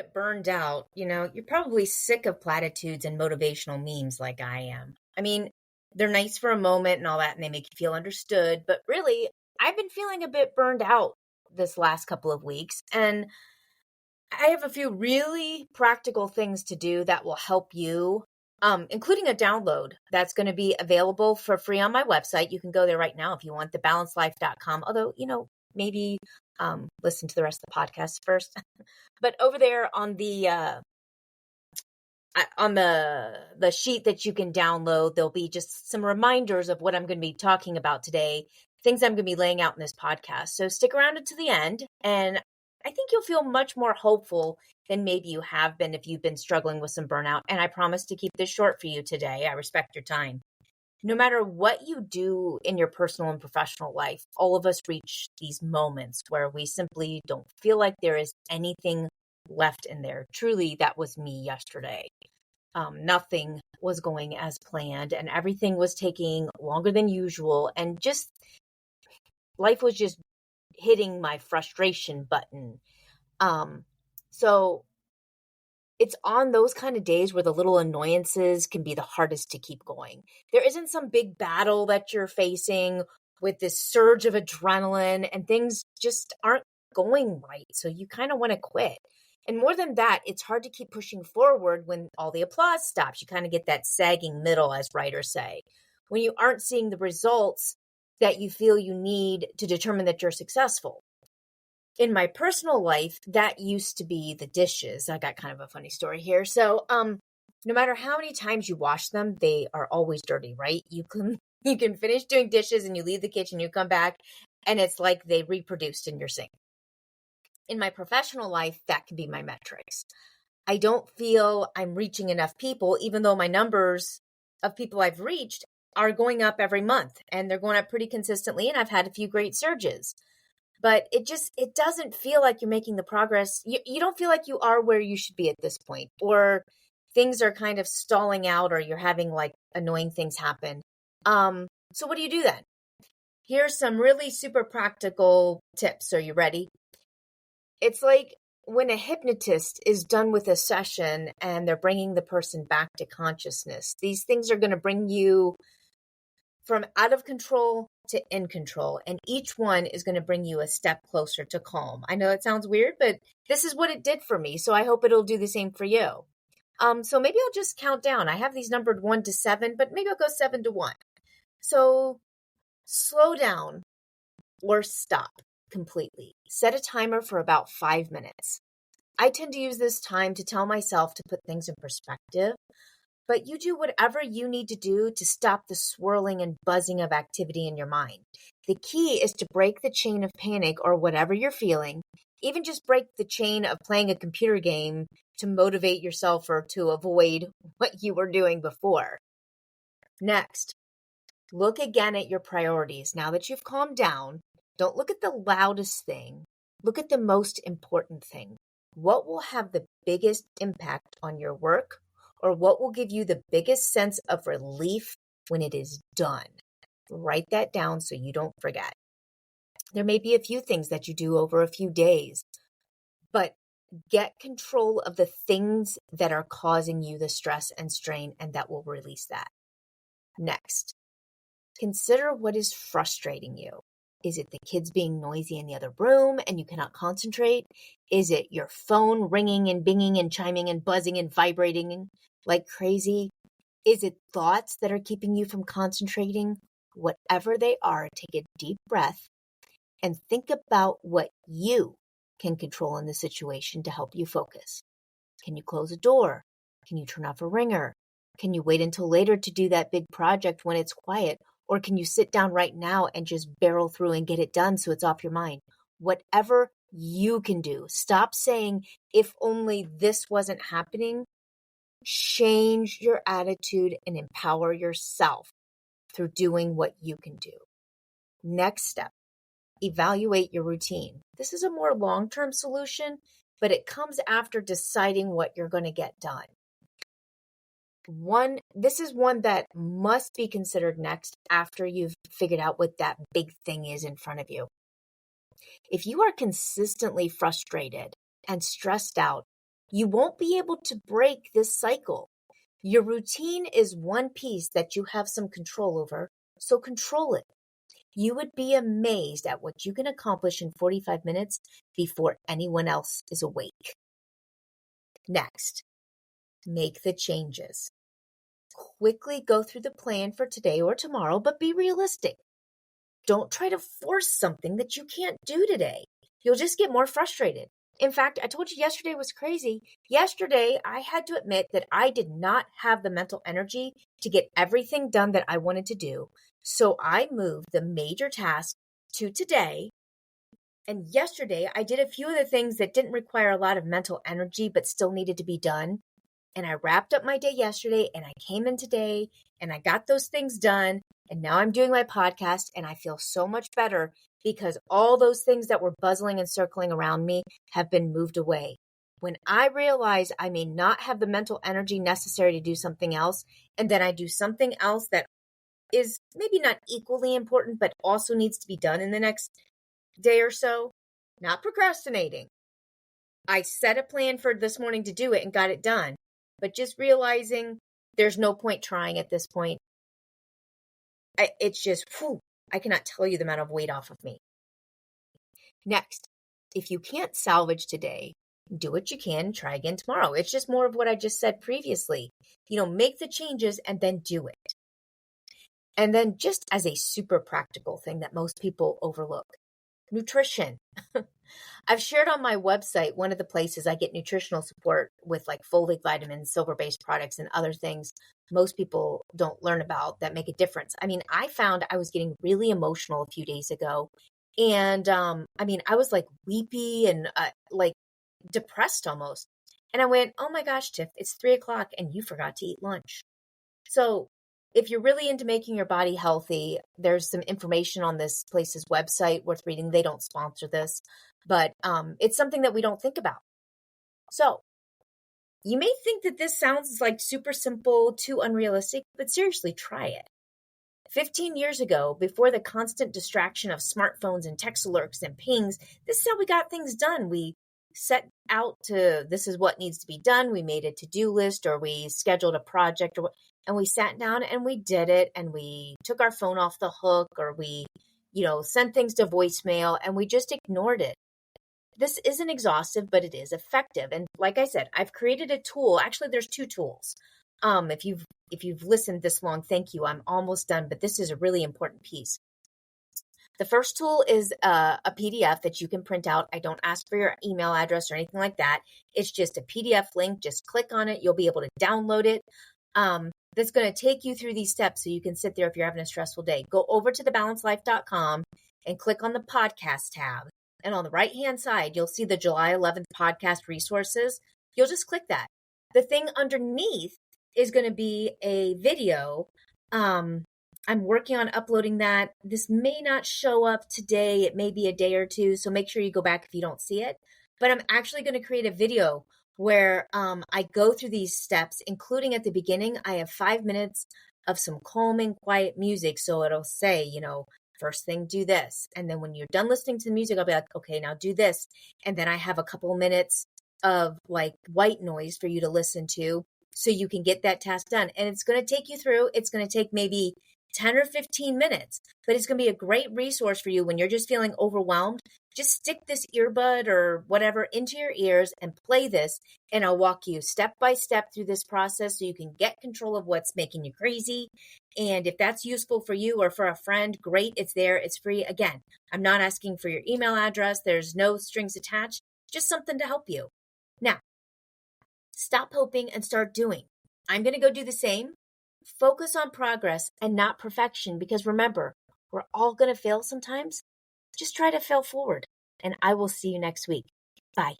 bit burned out, you're probably sick of platitudes and motivational memes like I am. I mean, they're nice for a moment and all that, and they make you feel understood. But really, I've been feeling a bit burned out this last couple of weeks. And I have a few really practical things to do that will help you, including a download that's going to be available for free on my website. You can go there right now if you want, thebalancedlife.com. Although, maybe listen to the rest of the podcast first. But over there on the sheet that you can download, there'll be just some reminders of what I'm going to be talking about today, things I'm going to be laying out in this podcast. So stick around until the end, and I think you'll feel much more hopeful than maybe you have been if you've been struggling with some burnout. And I promise to keep this short for you today. I respect your time. No matter what you do in your personal and professional life, all of us reach these moments where we simply don't feel like there is anything left in there. Truly, that was me yesterday. Nothing was going as planned, and everything was taking longer than usual. And just life was just hitting my frustration button. So it's on those kind of days where the little annoyances can be the hardest to keep going. There isn't some big battle that you're facing with this surge of adrenaline, and things just aren't going right. So you kind of want to quit. And more than that, it's hard to keep pushing forward when all the applause stops. You kind of get that sagging middle, as writers say, when you aren't seeing the results that you feel you need to determine that you're successful. In my personal life, that used to be the dishes. I got kind of a funny story here. So, no matter how many times you wash them, they are always dirty, right? You can finish doing dishes and you leave the kitchen, you come back, and it's like they reproduced in your sink. In my professional life, that can be my metrics. I don't feel I'm reaching enough people, even though my numbers of people I've reached are going up every month, and they're going up pretty consistently, and I've had a few great surges. But it doesn't feel like you're making the progress. You don't feel like you are where you should be at this point, or things are kind of stalling out, or you're having like annoying things happen. So what do you do then? Here's some really super practical tips. Are you ready? It's like when a hypnotist is done with a session and they're bringing the person back to consciousness. These things are going to bring you from out of control to in control. And each one is going to bring you a step closer to calm. I know it sounds weird, but this is what it did for me. So I hope it'll do the same for you. So maybe I'll just count down. I have these numbered 1 to 7, but maybe I'll go 7 to 1. So slow down or stop completely. Set a timer for about 5 minutes. I tend to use this time to tell myself to put things in perspective. But you do whatever you need to do to stop the swirling and buzzing of activity in your mind. The key is to break the chain of panic or whatever you're feeling, even just break the chain of playing a computer game to motivate yourself or to avoid what you were doing before. Next, look again at your priorities. Now that you've calmed down, don't look at the loudest thing. Look at the most important thing. What will have the biggest impact on your work? Or what will give you the biggest sense of relief when it is done? Write that down so you don't forget. There may be a few things that you do over a few days, but get control of the things that are causing you the stress and strain, and that will release that. Next, consider what is frustrating you. Is it the kids being noisy in the other room and you cannot concentrate? Is it your phone ringing and binging and chiming and buzzing and vibrating like crazy? Is it thoughts that are keeping you from concentrating? Whatever they are, take a deep breath and think about what you can control in the situation to help you focus. Can you close a door? Can you turn off a ringer? Can you wait until later to do that big project when it's quiet? Or can you sit down right now and just barrel through and get it done so it's off your mind? Whatever you can do. Stop saying, if only this wasn't happening. Change your attitude and empower yourself through doing what you can do. Next step, evaluate your routine. This is a more long-term solution, but it comes after deciding what you're going to get done. This is one that must be considered next after you've figured out what that big thing is in front of you. If you are consistently frustrated and stressed out, You won't be able to break this cycle. Your routine is one piece that you have some control over, so control it. You would be amazed at what you can accomplish in 45 minutes before anyone else is awake. Next, make the changes. Quickly go through the plan for today or tomorrow, but be realistic. Don't try to force something that you can't do today. You'll just get more frustrated. In fact, I told you yesterday was crazy. Yesterday, I had to admit that I did not have the mental energy to get everything done that I wanted to do. So I moved the major task to today. And yesterday, I did a few of the things that didn't require a lot of mental energy, but still needed to be done. And I wrapped up my day yesterday, and I came in today and I got those things done. And now I'm doing my podcast, and I feel so much better because all those things that were buzzing and circling around me have been moved away. When I realize I may not have the mental energy necessary to do something else, and then I do something else that is maybe not equally important, but also needs to be done in the next day or so, not procrastinating. I set a plan for this morning to do it and got it done, but just realizing there's no point trying at this point. It's just, I cannot tell you the amount of weight off of me. Next, if you can't salvage today, do what you can, try again tomorrow. It's just more of what I just said previously. Make the changes and then do it. And then just as a super practical thing that most people overlook, nutrition. I've shared on my website one of the places I get nutritional support with like folate vitamins, silver-based products, and other things most people don't learn about that make a difference. I found I was getting really emotional a few days ago. And I was like weepy and like depressed almost. And I went, oh my gosh, Tiff, it's 3:00 and you forgot to eat lunch. So if you're really into making your body healthy, there's some information on this place's website worth reading. They don't sponsor this, but it's something that we don't think about. So you may think that this sounds like super simple, too unrealistic, but seriously, try it. 15 years ago, before the constant distraction of smartphones and text alerts and pings, this is how we got things done. We set out to, this is what needs to be done. We made a to-do list, or we scheduled a project, and we sat down and we did it, and we took our phone off the hook, or we, sent things to voicemail, and we just ignored it. This isn't exhaustive, but it is effective. And like I said, I've created a tool. Actually, there's 2 tools. If you've listened this long, thank you. I'm almost done, but this is a really important piece. The first tool is a PDF that you can print out. I don't ask for your email address or anything like that. It's just a PDF link. Just click on it. You'll be able to download it. That's going to take you through these steps so you can sit there if you're having a stressful day. Go over to thebalancedlife.com and click on the podcast tab. And on the right-hand side, you'll see the July 11th podcast resources. You'll just click that. The thing underneath is going to be a video. I'm working on uploading that. This may not show up today. It may be a day or two, so make sure you go back if you don't see it. But I'm actually going to create a video where I go through these steps, including at the beginning, I have 5 minutes of some calming, quiet music. So it'll say, first thing, do this. And then when you're done listening to the music, I'll be like, okay, now do this. And then I have a couple minutes of like white noise for you to listen to so you can get that task done. And it's going to take you through. It's going to take maybe 10 or 15 minutes, but it's going to be a great resource for you when you're just feeling overwhelmed. Just stick this earbud or whatever into your ears and play this, and I'll walk you step by step through this process so you can get control of what's making you crazy. And if that's useful for you or for a friend, great. It's there. It's free. Again, I'm not asking for your email address. There's no strings attached, just something to help you. Now, stop hoping and start doing. I'm going to go do the same. Focus on progress and not perfection, because remember, we're all going to fail sometimes. Just try to fail forward, and I will see you next week. Bye.